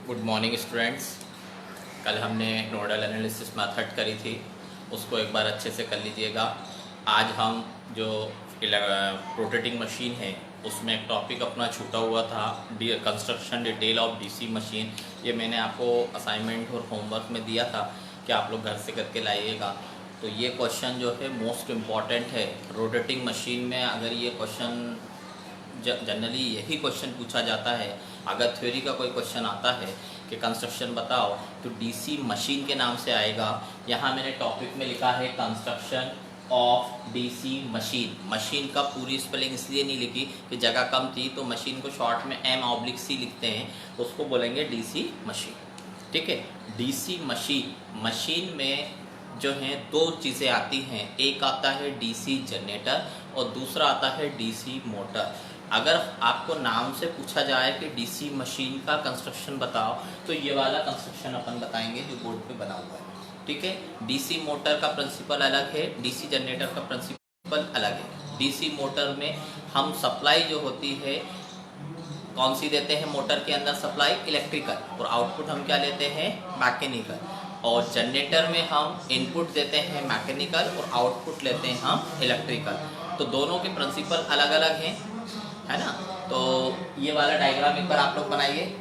Good morning students. कल हमने nodal analysis method करी थी, उसको एक बार अच्छे से कर लीजिएगा। आज हम जो रोटेटिंग मशीन है उसमें एक टॉपिक अपना छूटा हुआ था, construction detail of DC machine. ये मैंने आपको असाइनमेंट और होमवर्क में दिया था कि आप लोग घर से करके लाइएगा। तो ये क्वेश्चन जो है मोस्ट इम्पॉर्टेंट है रोटेटिंग मशीन में। अगर ये क्वेश्चन जनरली यही क्वेश्चन पूछा जाता है, अगर थ्योरी का कोई क्वेश्चन आता है कि कंस्ट्रक्शन बताओ तो डीसी मशीन के नाम से आएगा। यहाँ मैंने टॉपिक में लिखा है construction of DC machine. Machine का पूरी स्पेलिंग इसलिए नहीं लिखी कि जगह कम थी, तो मशीन को शॉर्ट में M/C लिखते हैं, तो उसको बोलेंगे डीसी मशीन। ठीक है, डीसी मशीन में जो है दो चीज़ें आती हैं, एक आता है डीसी जनरेटर और दूसरा आता है डीसी मोटर। अगर आपको नाम से पूछा जाए कि डीसी मशीन का कंस्ट्रक्शन बताओ तो ये वाला कंस्ट्रक्शन अपन बताएंगे जो बोर्ड पे बना हुआ है। ठीक है, डीसी मोटर का प्रिंसिपल अलग है, डीसी जनरेटर का प्रिंसिपल अलग है। डीसी मोटर में हम सप्लाई जो होती है कौन सी देते हैं, मोटर के अंदर सप्लाई इलेक्ट्रिकल, और आउटपुट हम क्या लेते हैं, मैकेनिकल। और जनरेटर में हम इनपुट देते हैं मैकेनिकल और आउटपुट लेते हैं हम इलेक्ट्रिकल। तो दोनों के प्रिंसिपल अलग अलग हैं, है ना। तो ये वाला डायग्राम एक बार आप लोग बनाइए।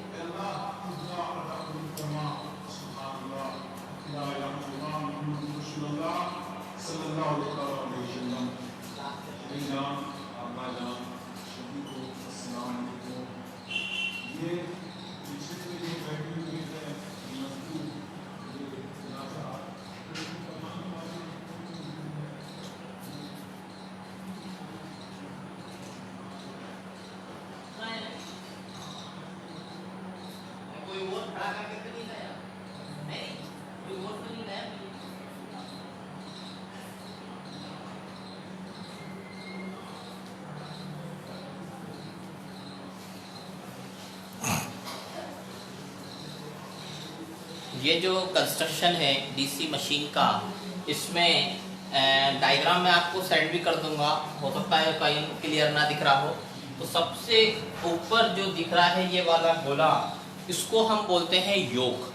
ये जो कंस्ट्रक्शन है डीसी मशीन का, इसमें डायग्राम में आपको सेंड भी कर दूंगा, हो सकता है कहीं क्लियर ना दिख रहा हो। तो सबसे ऊपर जो दिख रहा है ये वाला गोला, इसको हम बोलते हैं योक।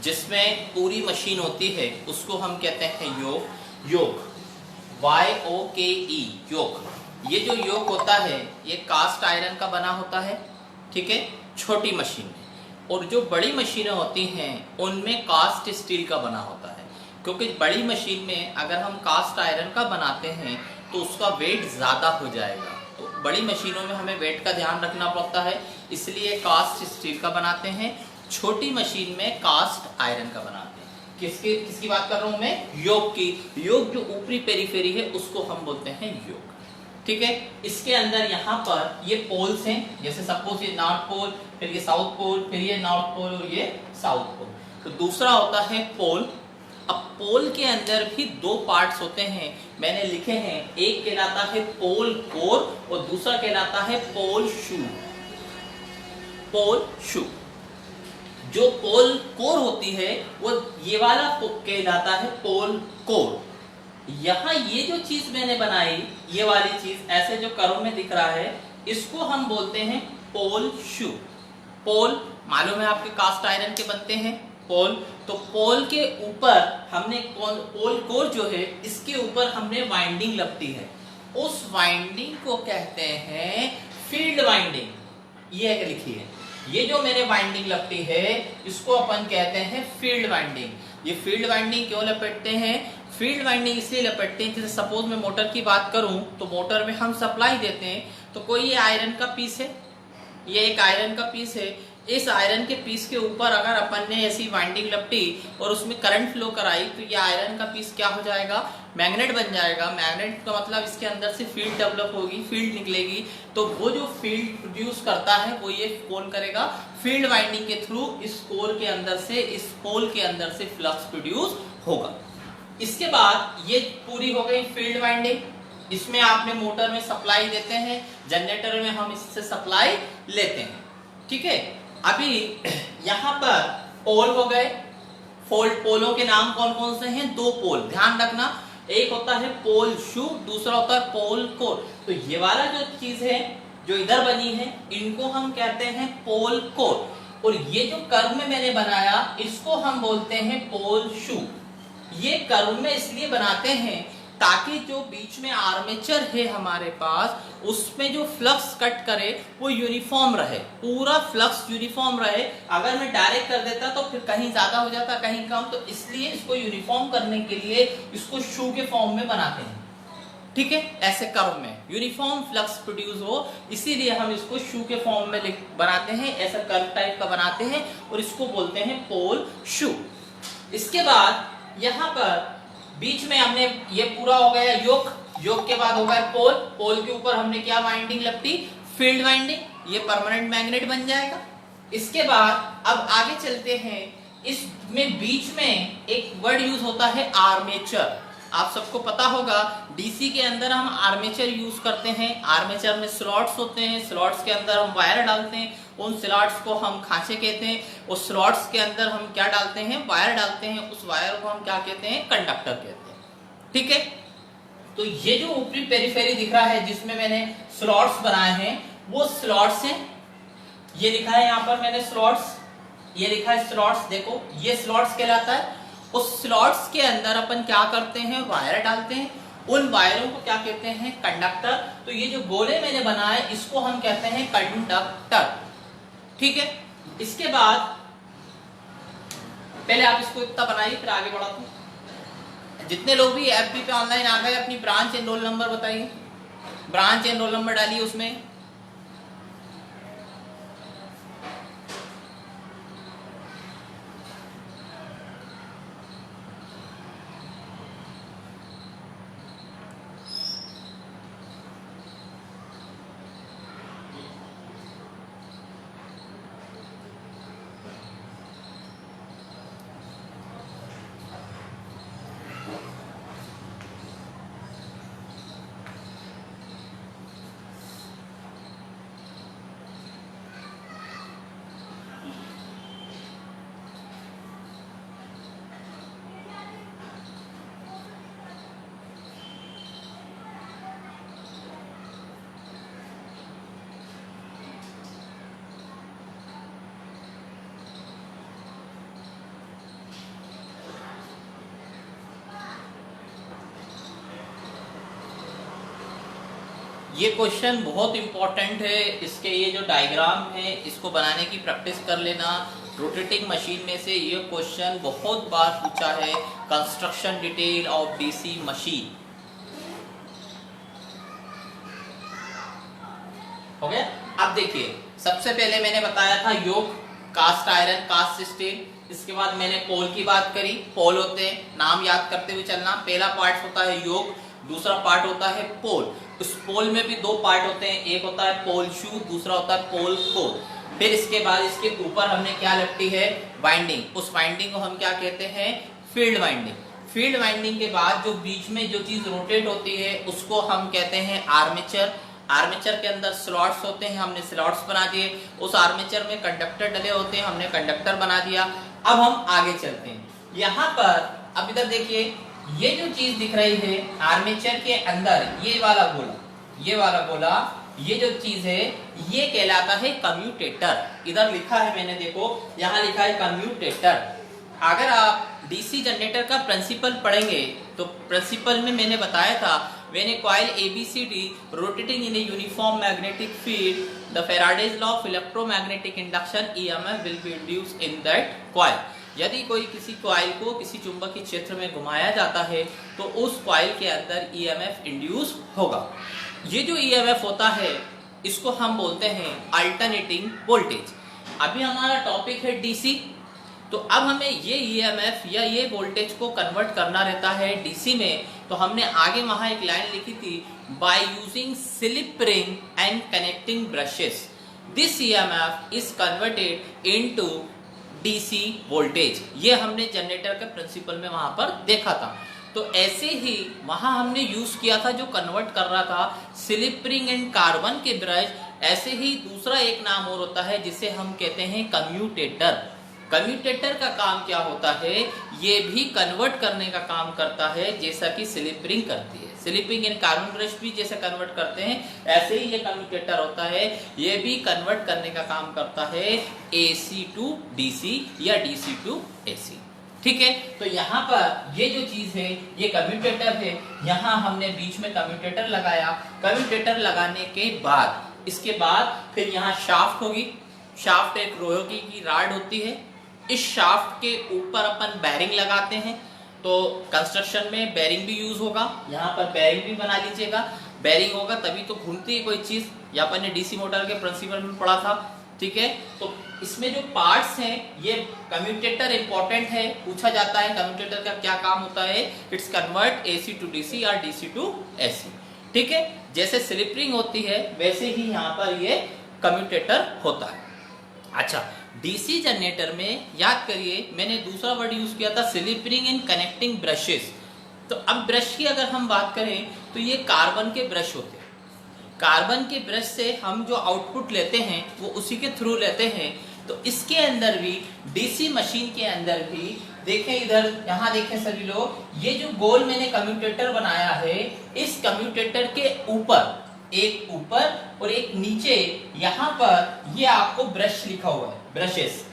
जिसमें पूरी मशीन होती है उसको हम कहते हैं योक, YOKE, योक। ये जो योक होता है ये कास्ट आयरन का बना होता है, ठीक है, छोटी मशीन में। और जो बड़ी मशीनें होती हैं उनमें कास्ट स्टील का बना होता है, क्योंकि बड़ी मशीन में अगर हम कास्ट आयरन का बनाते हैं तो उसका वेट ज़्यादा हो जाएगा। तो बड़ी मशीनों में हमें वेट का ध्यान रखना पड़ता है, इसलिए कास्ट स्टील का बनाते हैं। छोटी मशीन में कास्ट आयरन का बनाते हैं। किसकी बात कर रहा हूँ मैं, योक की। योक जो ऊपरी पेरीफेरी है उसको हम बोलते हैं योक। ठीक है, इसके अंदर यहाँ पर ये पोल्स हैं, जैसे सपोज ये नॉर्थ पोल, फिर ये साउथ पोल, फिर ये नॉर्थ पोल और ये साउथ पोल। तो दूसरा होता है पोल। अब पोल के अंदर भी दो पार्ट्स होते हैं, मैंने लिखे हैं, एक कहलाता है पोल कोर और दूसरा कहलाता है पोल शू। जो पोल कोर होती है वो ये वाला कहलाता है पोल कोर। यहाँ ये जो चीज मैंने बनाई, ये वाली चीज ऐसे जो कर्व में दिख रहा है, इसको हम बोलते हैं पोल शू। पोल मालूम है आपके कास्ट आयरन के बनते हैं पोल। तो पोल के ऊपर हमने पोल कोर जो है इसके ऊपर हमने वाइंडिंग लगती है, उस वाइंडिंग को कहते हैं फील्ड वाइंडिंग। ये एक लिखी है, ये जो मेरे वाइंडिंग लगती है इसको अपन कहते हैं फील्ड वाइंडिंग। ये फील्ड वाइंडिंग क्यों लपेटते हैं, फील्ड वाइंडिंग इसलिए लपेटते हैं, जैसे सपोज मैं मोटर की बात करूं तो मोटर में हम सप्लाई देते हैं, तो कोई ये आयरन का पीस है, ये एक आयरन का पीस है। इस आयरन के पीस के ऊपर अगर अपन ने ऐसी वाइंडिंग लपटी और उसमें करंट फ्लो कराई तो ये आयरन का पीस क्या हो जाएगा, मैग्नेट बन जाएगा। मैग्नेट का मतलब इसके अंदर से फील्ड डेवलप होगी, फील्ड निकलेगी। तो वो जो फील्ड प्रोड्यूस करता है वो ये कौन करेगा, फील्ड वाइंडिंग के थ्रू इस कोर के अंदर से, इस पोल के अंदर से फ्लक्स प्रोड्यूस होगा। इसके बाद ये पूरी हो गई फील्ड वाइंडिंग। इसमें आपने मोटर में सप्लाई देते हैं, जनरेटर में हम इससे सप्लाई लेते हैं। ठीक है, अभी यहाँ पर पोल हो गए। पोलों के नाम कौन कौन से हैं, दो पोल, ध्यान रखना। एक होता है पोल शू, दूसरा होता है पोल कोर। तो ये वाला जो चीज है जो इधर बनी है इनको हम कहते हैं पोल कोर। और ये जो कर्व में मैंने बनाया इसको हम बोलते हैं पोल शू। ये कर्व में इसलिए बनाते हैं ताकि जो बीच में आर्मेचर है हमारे पास उसमें जो फ्लक्स कट करे वो यूनिफॉर्म रहे, पूरा फ्लक्स यूनिफॉर्म रहे। अगर मैं डायरेक्ट कर देता तो फिर कहीं ज्यादा हो जाता कहीं कम, तो इसलिए इसको यूनिफॉर्म करने के लिए इसको शू के फॉर्म में बनाते हैं। ठीक है, ऐसे कर्व में यूनिफॉर्म फ्लक्स प्रोड्यूस हो, इसीलिए हम इसको शू के फॉर्म में बनाते हैं, ऐसा कर्व टाइप का बनाते हैं और इसको बोलते हैं पोल शू। इसके बाद यहाँ पर बीच में हमने ये पूरा हो गया योक, योक के बाद हो गया पोल, पोल के ऊपर हमने क्या वाइंडिंग लपटी, फील्ड वाइंडिंग, ये परमानेंट मैग्नेट बन जाएगा। इसके बाद अब आगे चलते हैं, इसमें बीच में एक वर्ड यूज होता है आर्मेचर। आप सबको पता होगा डीसी के अंदर हम आर्मेचर यूज करते हैं। आर्मेचर में स्लॉट्स होते हैं, स्लॉट्स के अंदर हम वायर डालते हैं, उन स्लॉट्स को हम खांचे कहते हैं। उस स्लॉट्स के अंदर हम क्या डालते हैं, वायर डालते हैं, उस वायर को हम क्या कहते हैं, कंडक्टर कहते हैं। ठीक है, तो ये जो ऊपरी पेरिफेरी दिख रहा है जिसमें मैंने स्लॉट्स बनाए हैं वो स्लॉट्स हैं। ये लिखा है यहाँ पर मैंने स्लॉट्स, ये लिखा है स्लॉट्स, देखो ये स्लॉट्स कहलाता है। उस स्लॉट्स के अंदर अपन क्या करते हैं, वायर डालते हैं, उन वायरों को क्या कहते हैं, कंडक्टर। तो ये जो गोले मैंने बनाए इसको हम कहते हैं कंडक्टर। ठीक है, इसके बाद पहले आप इसको इतना बनाइए फिर आगे बढ़ाते हैं। जितने लोग भी एफबी पे ऑनलाइन आ गए अपनी ब्रांच एंड रोल नंबर बताइए, ब्रांच एंड रोल नंबर डालिए उसमें। ये क्वेश्चन बहुत इंपॉर्टेंट है, इसके ये जो डायग्राम है इसको बनाने की प्रैक्टिस कर लेना। रोटेटिंग मशीन में से ये क्वेश्चन बहुत बार पूछा है, construction detail of DC machine. हो गया। अब देखिए सबसे पहले मैंने बताया था योक, कास्ट आयरन, कास्ट स्टील। इसके बाद मैंने पोल की बात करी, पोल होते हैं, नाम याद करते हुए चलना। पहला पार्ट होता है योक, दूसरा पार्ट होता है पोल। उस पोल में भी दो पार्ट होते हैं, एक होता है पोल शू, दूसरा होता है पोल कोर। फिर इसके बाद इसके ऊपर हमने क्या लपटी है, वाइंडिंग। उस वाइंडिंग को हम क्या कहते हैं, फील्ड वाइंडिंग। फील्ड वाइंडिंग के बाद जो बीच में जो चीज रोटेट होती है उसको हम कहते हैं आर्मेचर। आर्मेचर के अंदर स्लॉट्स होते हैं, हमने स्लॉट्स बना दिए। उस आर्मेचर में कंडक्टर डले होते हैं, हमने कंडक्टर बना दिया। अब हम आगे चलते हैं। यहाँ पर अब इधर देखिए, ये जो चीज दिख रही है आर्मेचर के अंदर, ये वाला गोला, ये वाला गोला, ये जो चीज है ये कहलाता है कम्यूटेटर। इधर लिखा है मैंने, देखो यहाँ लिखा है कम्यूटेटर। अगर आप डीसी जनरेटर का प्रिंसिपल पढ़ेंगे तो प्रिंसिपल में मैंने बताया था, when a coil ABCD rotating in a uniform magnetic field, the Faraday's law of electromagnetic induction EMF will be induced in that coil। यदि कोई किसी कॉइल को किसी चुंबकीय क्षेत्र में घुमाया जाता है तो उस कॉइल के अंदर EMF इंड्यूस होगा। ये जो EMF होता है इसको हम बोलते हैं अल्टरनेटिंग वोल्टेज। अभी हमारा टॉपिक है डीसी, तो अब हमें ये EMF या ये वोल्टेज को कन्वर्ट करना रहता है डीसी में। तो हमने आगे वहां एक लाइन लिखी थी, by using slip ring and connecting brushes this EMF is converted into DC voltage. ये हमने जनरेटर के प्रिंसिपल में वहां पर देखा था। तो ऐसे ही वहां हमने यूज किया था, जो कन्वर्ट कर रहा था स्लिप रिंग एंड कार्बन के ब्रश। ऐसे ही दूसरा एक नाम और होता है जिसे हम कहते हैं कम्यूटेटर। कम्यूटेटर का काम क्या होता है, ये भी कन्वर्ट करने का काम करता है जैसा कि स्लिप रिंग करती है। स्लिपिंग इन कार्बन ब्रश भी जैसे कन्वर्ट करते हैं ऐसे ही ये कम्यूटेटर होता है, ये भी कन्वर्ट करने का काम करता है AC टू DC या DC टू AC। ठीक है, तो यहाँ पर ये जो चीज है ये कम्यूटेटर है, यहाँ हमने बीच में कम्यूटेटर लगाया। कम्यूटेटर लगाने के बाद इसके बाद फिर यहाँ शाफ्ट होगी। शाफ्ट एक लोहे की राड होती है। इस शाफ्ट के ऊपर अपन बेरिंग लगाते हैं, तो कंस्ट्रक्शन में बेरिंग भी यूज होगा। यहाँ पर बेरिंग भी बना लीजिएगा, बेरिंग होगा तभी तो घूमती है कोई चीज। या अपन ने डीसी मोटर के प्रिंसिपल में पढ़ा था। ठीक है, तो इसमें जो पार्ट्स हैं ये कम्यूटेटर इंपॉर्टेंट है, पूछा जाता है कम्यूटेटर का क्या काम होता है। It's convert AC to DC और DC टू AC। ठीक है, जैसे स्लिप रिंग होती है वैसे ही यहाँ पर ये कम्यूटेटर होता है। अच्छा, डीसी जनरेटर में याद करिए मैंने दूसरा वर्ड यूज किया था slip ring in connecting brushes. तो अब ब्रश की अगर हम बात करें तो ये कार्बन के ब्रश होते हैं। कार्बन के ब्रश से हम जो आउटपुट लेते हैं वो उसी के थ्रू लेते हैं। तो इसके अंदर भी डीसी मशीन के अंदर भी देखें, इधर यहाँ देखें सभी लोग, ये जो गोल मैंने कम्यूटेटर बनाया है इस कम्यूटेटर के ऊपर एक ऊपर और एक नीचे यहाँ पर ये आपको ब्रश लिखा हुआ है, ब्रशेस।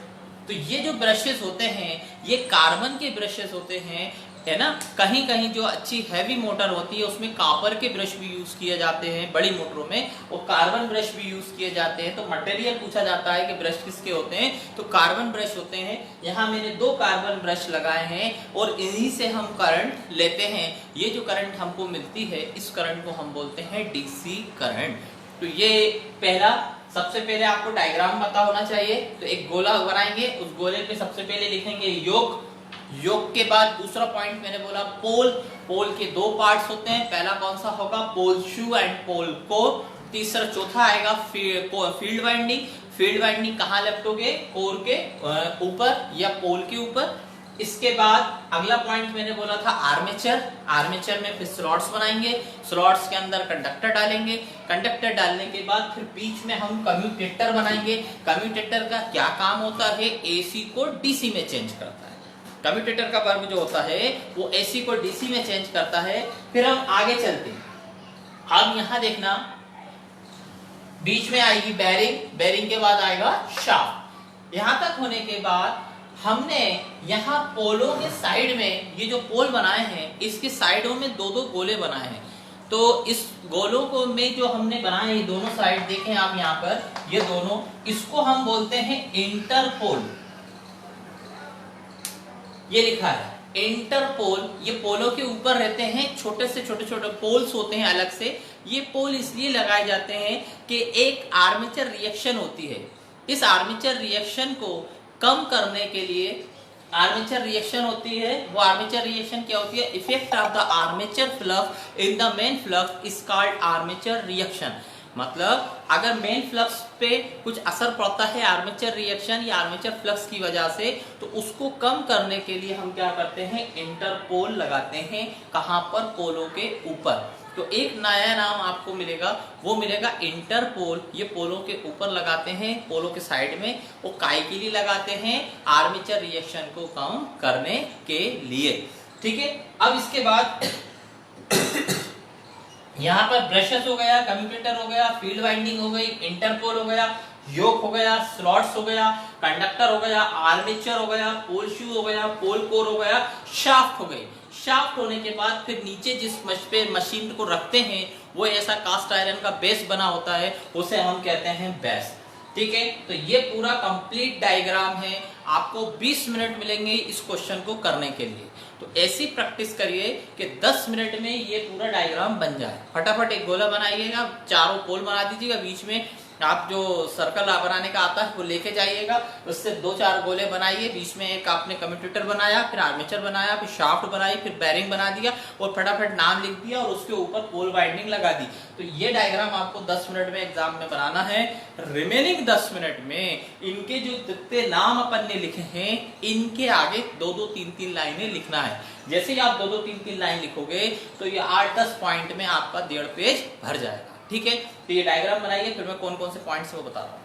तो ये जो ब्रशेस होते हैं ये कार्बन के ब्रशेस होते हैं, है ना। कहीं कहीं जो अच्छी हैवी मोटर होती है उसमें कॉपर के ब्रश भी यूज किए जाते हैं, बड़ी मोटरों में वो कार्बन ब्रश भी यूज किए जाते हैं। तो मटेरियल पूछा जाता है कि ब्रश किसके होते हैं, तो कार्बन ब्रश होते हैं। यहाँ मैंने 2 कार्बन ब्रश लगाए हैं और इन्हीं से हम करंट लेते हैं। ये जो करंट हमको मिलती है इस करंट को हम बोलते हैं डीसी करंट। तो ये पहला, सबसे पहले आपको डायग्राम पता होना चाहिए। तो एक गोला बनाएंगे, उस गोले पे सबसे पहले लिखेंगे योग। योग के बाद दूसरा पॉइंट मैंने बोला पोल। पोल के 2 पार्ट्स होते हैं, पहला कौन सा होगा, पोल शू एंड पोल कोर। तीसरा चौथा आएगा फील्ड वाइंडिंग। फील्ड वाइंडिंग कहाँ लपटोगे, कोर के ऊपर या पोल के ऊपर। इसके बाद अगला पॉइंट मैंने बोला था आर्मेचर। आर्मेचर में फिर स्लॉट्स बनाएंगे, स्लॉट्स के अंदर कंडक्टर डालेंगे। कंडक्टर डालने के बाद फिर बीच में हम कम्यूटेटर बनाएंगे। कम्यूटेटर का क्या काम होता है, AC को DC में चेंज करता है। कम्यूटेटर का वर्क जो होता है वो AC को DC में चेंज करता है। फिर हम आगे चलते हैं। अब यहां देखना, बीच में आएगी बेरिंग, बेरिंग के बाद आएगा शाफ्ट। यहां तक होने के बाद हमने यहाँ पोलों के साइड में ये जो पोल बनाए हैं इसके साइडों में 2-2 गोले बनाए हैं। तो इस गोलों को में जो हमने बनाए ये दोनों साइड देखें आप यहाँ पर, ये दोनों, इसको हम बोलते हैं इंटरपोल। ये लिखा है इंटरपोल। ये पोलों के ऊपर रहते हैं, छोटे से छोटे पोल्स होते हैं अलग से। ये पोल इसलिए लगाए जाते हैं कि एक आर्मेचर रिएक्शन होती है, इस आर्मेचर रिएक्शन को कम करने के लिए आर्मेचर रिएक्शन होती है। वो आर्मेचर रिएक्शन क्या होती है, effect of the armature flux in the main flux is called armature reaction. मतलब अगर मेन फ्लक्स पे कुछ असर पड़ता है आर्मेचर रिएक्शन या आर्मेचर फ्लक्स की वजह से, तो उसको कम करने के लिए हम क्या करते हैं, इंटरपोल लगाते हैं। कहां पर, पोलों के ऊपर। तो एक नया नाम आपको मिलेगा, वो मिलेगा इंटरपोल। ये पोलों के ऊपर लगाते हैं, पोलों के साइड में। वो काय के लिए लगाते हैं, आर्मेचर रिएक्शन को कम करने के लिए। ठीक है, अब इसके बाद यहाँ पर ब्रशेस हो गया, कम्यूटेटर हो गया, फील्ड वाइंडिंग हो गई, इंटरपोल हो गया, योक हो गया, स्लॉट्स हो गया, कंडक्टर हो गया, आर्मेचर हो गया, पोल शू हो गया, पोल कोर हो गया, शाफ्ट हो गई। शाफ्ट होने के बाद फिर नीचे जिस पे मशीन को रखते हैं वो ऐसा कास्ट आयरन का बेस बना होता है, उसे हम कहते हैं बेस। ठीक है, तो ये पूरा कंप्लीट डायग्राम है। आपको 20 मिनट मिलेंगे इस क्वेश्चन को करने के लिए। तो ऐसी प्रैक्टिस करिए कि 10 मिनट में ये पूरा डायग्राम बन जाए। फटाफट एक गोला बनाइएगा, चारों पोल बना दीजिएगा, बीच में आप जो सर्कल बनाने का आता है वो लेके जाइएगा, उससे 2-4 गोले बनाइए, बीच में एक आपने कम्यूटेटर बनाया, फिर आर्मेचर बनाया, फिर शाफ्ट बनाई, फिर बेरिंग बना दिया और फटाफट नाम लिख दिया और उसके ऊपर पोल वाइंडिंग लगा दी। तो ये डायग्राम आपको 10 मिनट में एग्जाम में बनाना है। रिमेनिंग 10 मिनट में इनके जो जितने नाम अपन ने लिखे हैं इनके आगे 2-2, 3-3 लाइनें लिखना है। जैसे ही आप 2-2, 3-3 लाइन लिखोगे तो ये 8-10 पॉइंट में आपका 1.5 पेज भर जाएगा। ठीक है, तो ये डायग्राम बनाइए, फिर मैं कौन कौन से पॉइंट्स वो बता रहा हूं।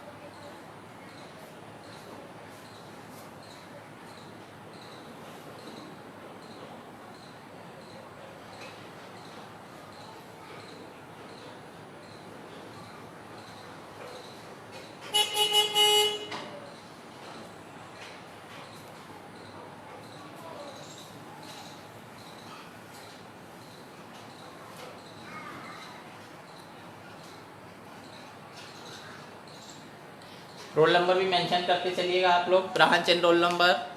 रोल नंबर भी मेंशन करते चलिएगा आप लोग, ब्रांच एंड रोल नंबर।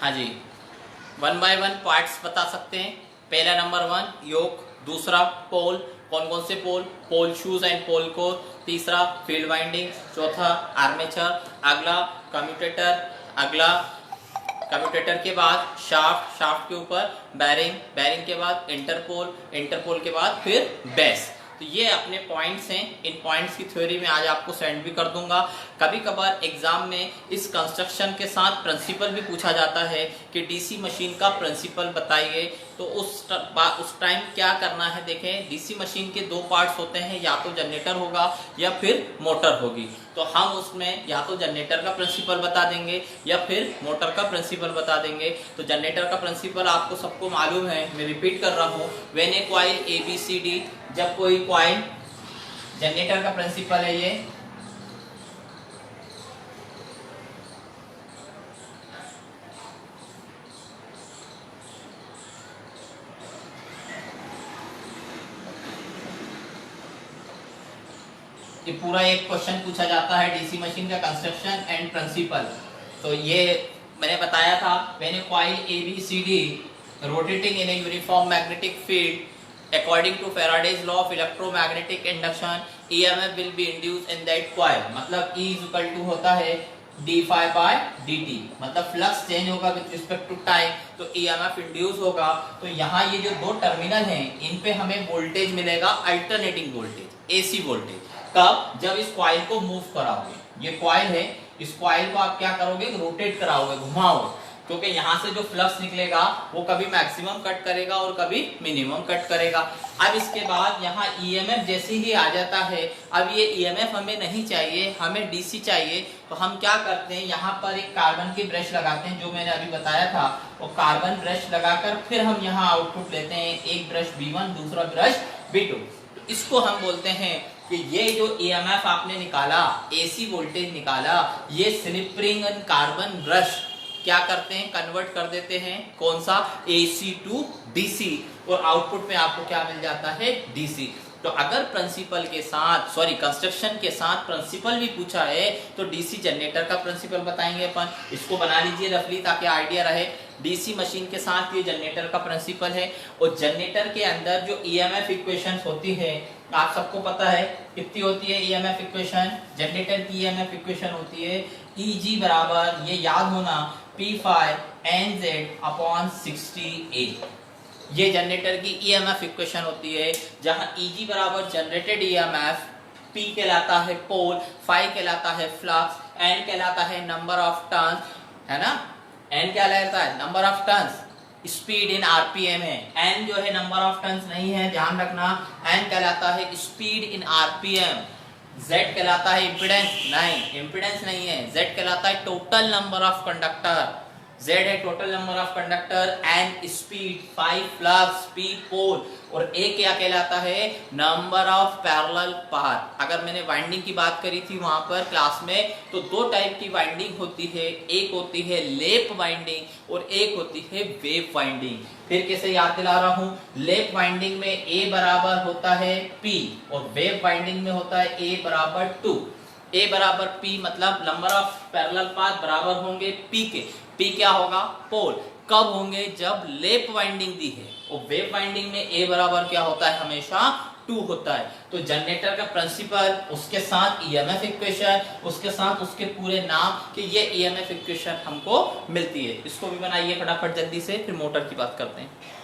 हाँ जी, 1 बाय 1 पार्ट्स बता सकते हैं। पहला नंबर 1 योक, दूसरा पोल, कौन कौन से पोल, पोल शूज एंड पोल कोर, तीसरा फील्ड वाइंडिंग, चौथा आर्मेचर, अगला कम्यूटेटर, अगला कम्यूटेटर के बाद शाफ्ट, शाफ्ट के ऊपर बैरिंग, बैरिंग के बाद इंटरपोल, इंटरपोल के बाद फिर बेस। तो ये अपने पॉइंट्स हैं। इन पॉइंट्स की थ्योरी में आज आपको सेंड भी कर दूंगा। कभी कभार एग्जाम में इस कंस्ट्रक्शन के साथ प्रिंसिपल भी पूछा जाता है कि डीसी मशीन का प्रिंसिपल बताइए। तो उस टाइम क्या करना है, देखें डीसी मशीन के दो पार्ट्स होते हैं, या तो जनरेटर होगा या फिर मोटर होगी। तो हम उसमें या तो जनरेटर का प्रिंसिपल बता देंगे या फिर मोटर का प्रिंसिपल बता देंगे। तो जनरेटर का प्रिंसिपल आपको सबको मालूम है, मैं रिपीट कर रहा हूँ, व्हेन ए कॉइल ABCD, जब कोई कॉइल, जनरेटर का प्रिंसिपल है ये, ये पूरा एक क्वेश्चन पूछा जाता है डीसी मशीन का कंस्ट्रक्शन एंड प्रिंसिपल। तो ये मैंने बताया था, when a coil ABCD rotating in a uniform magnetic field according to Faraday's law of electromagnetic induction, EMF will be induced in that coil. मतलब E इक्वल टू होता है d∅dt, मतलब flux change होगा विद रिस्पेक्ट टू टाइम, तो EMF induce होगा। तो यहाँ ये जो दो टर्मिनल हैं, इन पे हमें वोल्टेज मिलेगा, अल्टरनेटिंग वोल्टेज, AC वोल्टेज। कब? जब इस कॉइल को मूव कराओगे। ये कॉइल है, इस कॉइल को आप क्या करोगे, रोटेट कराओगे, घुमाओगे, क्योंकि यहाँ से जो फ्लक्स निकलेगा वो कभी मैक्सिमम कट करेगा और कभी मिनिमम कट करेगा। अब इसके बाद यहाँ EMF जैसे ही आ जाता है, अब ये EMF हमें नहीं चाहिए, हमें DC चाहिए। तो हम क्या करते हैं, यहाँ पर एक कार्बन की ब्रश लगाते हैं, जो मैंने अभी बताया था, वो कार्बन ब्रश लगाकर फिर हम यहाँ आउटपुट लेते हैं, एक ब्रश B1, दूसरा ब्रश B2। तो इसको हम बोलते हैं कि ये जो EMF आपने निकाला, AC वोल्टेज निकाला, ये स्लिप-रिंग कार्बन ब्रश क्या करते हैं, कन्वर्ट कर देते हैं, कौन सा, AC टू DC, और आउटपुट में आपको क्या मिल जाता है, DC। तो अगर प्रिंसिपल के साथ, सॉरी कंस्ट्रक्शन के साथ प्रिंसिपल भी पूछा है, तो DC जनरेटर का प्रिंसिपल बताएंगे अपन। इसको बना लीजिए रफली ताकि आइडिया रहे। DC मशीन के साथ ये जनरेटर का प्रिंसिपल है, और जनरेटर के अंदर जो EMF इक्वेशन होती है, आप सबको पता है कितनी होती है EMF इक्वेशन, जनरेटर की EMF इक्वेशन होती है EG बराबर, ये याद होना, P∅NZ/60A। ये जनरेटर की EMF इक्वेशन होती है, जहां EG बराबर जनरेटेड EMF, P कहलाता है पोल, phi कहलाता है फ्लक्स, N कहलाता है नंबर ऑफ टर्न्स, है ना, N क्या कहलाता है, number of turns, speed in RPM है, N जो है नंबर ऑफ टर्न्स नहीं है, ध्यान रखना, N कहलाता है स्पीड इन RPM, Z कहलाता है इम्पीडेंस, नहीं इम्पीडेंस नहीं है, Z कहलाता है total number of conductor, Z है total number of conductor, N speed, phi flux, P पोल, और A क्या कहलाता है, नंबर ऑफ पैरेलल पाथ। अगर मैंने वाइंडिंग की बात करी थी वहां पर क्लास में, तो दो टाइप की वाइंडिंग होती है, एक होती है लेप वाइंडिंग और एक होती है वेव वाइंडिंग। फिर कैसे याद दिला रहा हूं, लेप वाइंडिंग में A बराबर होता है P और वेव वाइंडिंग में होता है A बराबर 2। ए बराबर पी, मतलब नंबर ऑफ पैरेलल पाथ बराबर होंगे पी के। पी क्या होगा? पोल। कब होंगे? जब लैप वाइंडिंग दी है, और वेव वाइंडिंग में ए बराबर क्या होता है? हमेशा 2 होता है। तो जनरेटर का प्रिंसिपल, उसके साथ ईएमएफ इक्वेशन, उसके साथ उसके पूरे नाम कि ये ईएमएफ इक्वेशन हमको मिलती है। इसको भी बनाइए फटाफट जल्दी से, फिर मोटर की बात करते हैं।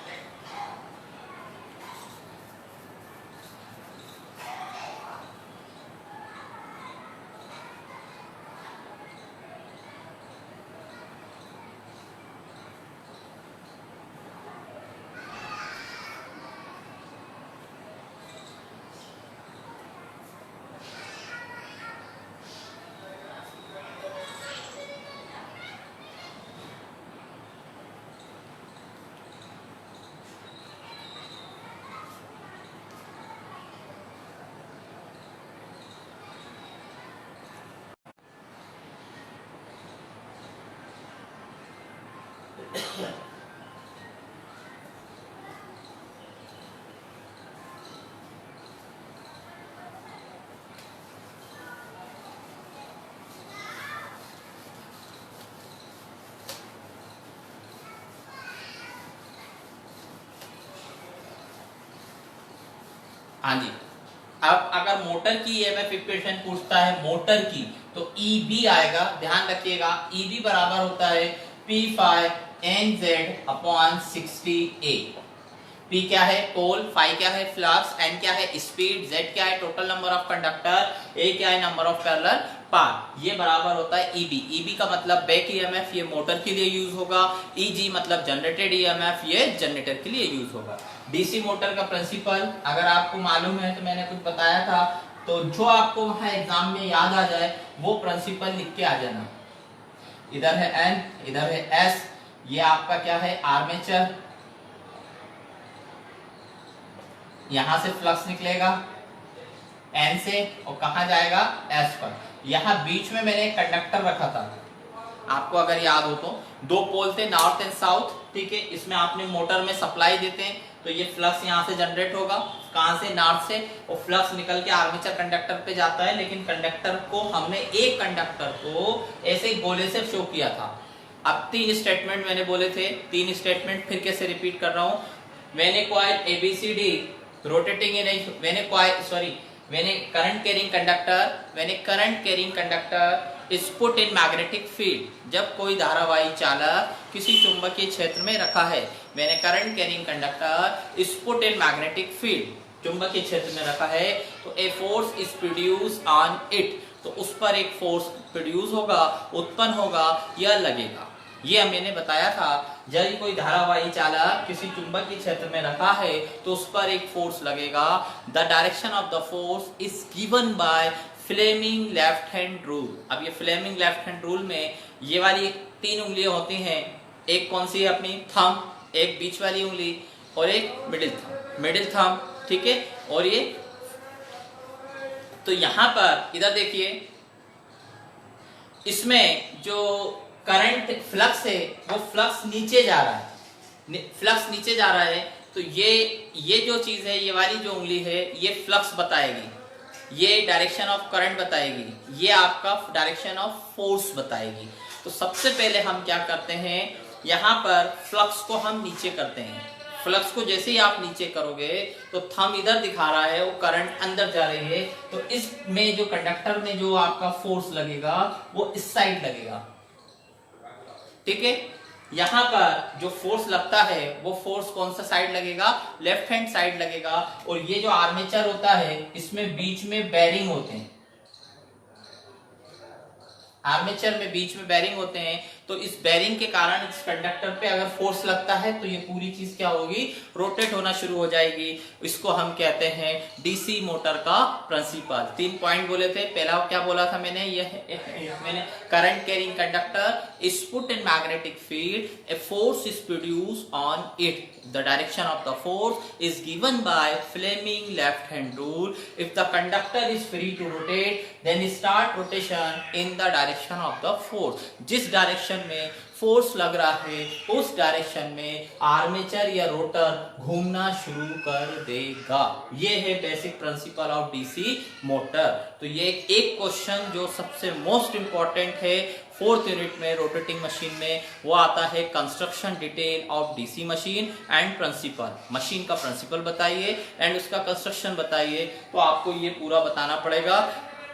हाँ जी, अब अगर मोटर की ईएमएफ इक्वेशन पूछता है मोटर की, तो ईबी आएगा। ध्यान रखिएगा, ईबी बराबर होता है P NZ upon 60A। P क्या है? पोल, फाई क्या है? फ्लक्स, N क्या है? स्पीड, Z क्या है? Total number of conductor, A क्या है? Number of parallel path. ये बराबर होता है EB। EB का मतलब बैक ईएमएफ, ये मोटर के लिए यूज होगा। EG मतलब जनरेटेड ईएमएफ, ये जनरेटर के लिए यूज होगा। डीसी मोटर का प्रिंसिपल अगर आपको मालूम है तो मैंने कुछ बताया था, तो जो आपको वहां एग्जाम में याद आ जाए वो प्रिंसिपल लिख के आ जाना। इधर है N, इधर है S, ये आपका क्या है? आर्मेचर। यहां से फ्लक्स निकलेगा N से और कहां जाएगा? S पर। यहां बीच में मैंने एक कंडक्टर रखा था, आपको अगर याद हो तो। 2 पोल थे, नॉर्थ एंड साउथ, ठीक है। इसमें आपने मोटर में सप्लाई देते हैं, तो ये फ्लक्स यहाँ से जनरेट होगा, कहां से? नॉर्थ से, और फ्लक्स निकल के आर्मेचर कंडक्टर पे जाता है। लेकिन कंडक्टर को हमने, एक कंडक्टर को ऐसे गोले से शो किया था। अब 3 स्टेटमेंट मैंने बोले थे, 3 स्टेटमेंट फिर कैसे रिपीट कर रहा हूं। When a coil ABCD rotating in when a coil when a current carrying conductor is put in magnetic field, जब कोई धारावाही चालक किसी चुंबकीय क्षेत्र में रखा है। when a current carrying conductor is put in magnetic field, चुंबकीय क्षेत्र में रखा है, तो a force is produced on it, तो उस पर एक फोर्स प्रोड्यूस होगा, उत्पन्न होगा या लगेगा। ये मैंने बताया था, जब कोई धारावाही चालक किसी चुंबकीय क्षेत्र में रखा है तो उस पर एक फोर्स लगेगा। The direction of the force is given by Fleming left hand rule. अब ये फ्लेमिंग लेफ्ट हैंड रूल में ये वाली 3 उंगलियां होती हैं। एक कौन सी है? अपनी थंब, एक बीच वाली उंगली और एक मिडिल थंब, ठीक है। और ये तो यहां पर इधर देखिए, इसमें जो करंट फ्लक्स है वो फ्लक्स नीचे जा रहा है, फ्लक्स नीचे जा रहा है। तो ये जो चीज है, ये वाली जो उंगली है, ये फ्लक्स बताएगी, ये डायरेक्शन ऑफ करंट बताएगी, ये आपका डायरेक्शन ऑफ फोर्स बताएगी। तो सबसे पहले हम क्या करते हैं, यहाँ पर फ्लक्स को हम नीचे करते हैं। फ्लक्स को जैसे ही आप नीचे करोगे तो थंब इधर दिखा रहा है, वो करंट अंदर जा रही है, तो इसमें जो कंडक्टर में जो आपका फोर्स लगेगा वो इस साइड लगेगा, ठीक है। यहां पर जो फोर्स लगता है वो फोर्स कौन सा साइड लगेगा? लेफ्ट हैंड साइड लगेगा। और ये जो आर्मेचर होता है, इसमें बीच में बेरिंग होते हैं, आर्मेचर में बीच में बेरिंग होते हैं। तो इस बेरिंग के कारण इस कंडक्टर पे अगर फोर्स लगता है तो ये पूरी चीज क्या होगी? रोटेट होना शुरू हो जाएगी। इसको हम कहते हैं डीसी मोटर का प्रिंसिपल। 3 पॉइंट बोले थे। पहला क्या बोला था मैंने? मैंने current carrying conductor is put in magnetic field, a force is produced on it, the direction of the force is given by Fleming left hand rule. If the conductor is free to rotate, then start rotation in the direction of the force. जिस direction direction में force लग रहा है उस direction में armature या rotor घूमना शुरू कर देगा। ये है basic principle of DC motor. तो ये एक क्वेश्चन जो सबसे मोस्ट इंपॉर्टेंट है 4th यूनिट में रोटेटिंग मशीन में, वो आता है construction detail of DC machine and principle. Machine का प्रिंसिपल बताइए एंड उसका कंस्ट्रक्शन बताइए। तो आपको ये पूरा बताना पड़ेगा।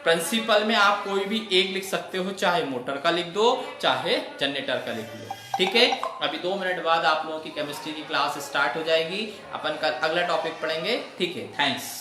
प्रिंसिपल में आप कोई भी एक लिख सकते हो, चाहे मोटर का लिख दो चाहे जनरेटर का लिख लो, ठीक है। अभी 2 मिनट बाद आप लोगों की केमिस्ट्री की क्लास स्टार्ट हो जाएगी, अपन कल अगला टॉपिक पढ़ेंगे, ठीक है। थैंक्स।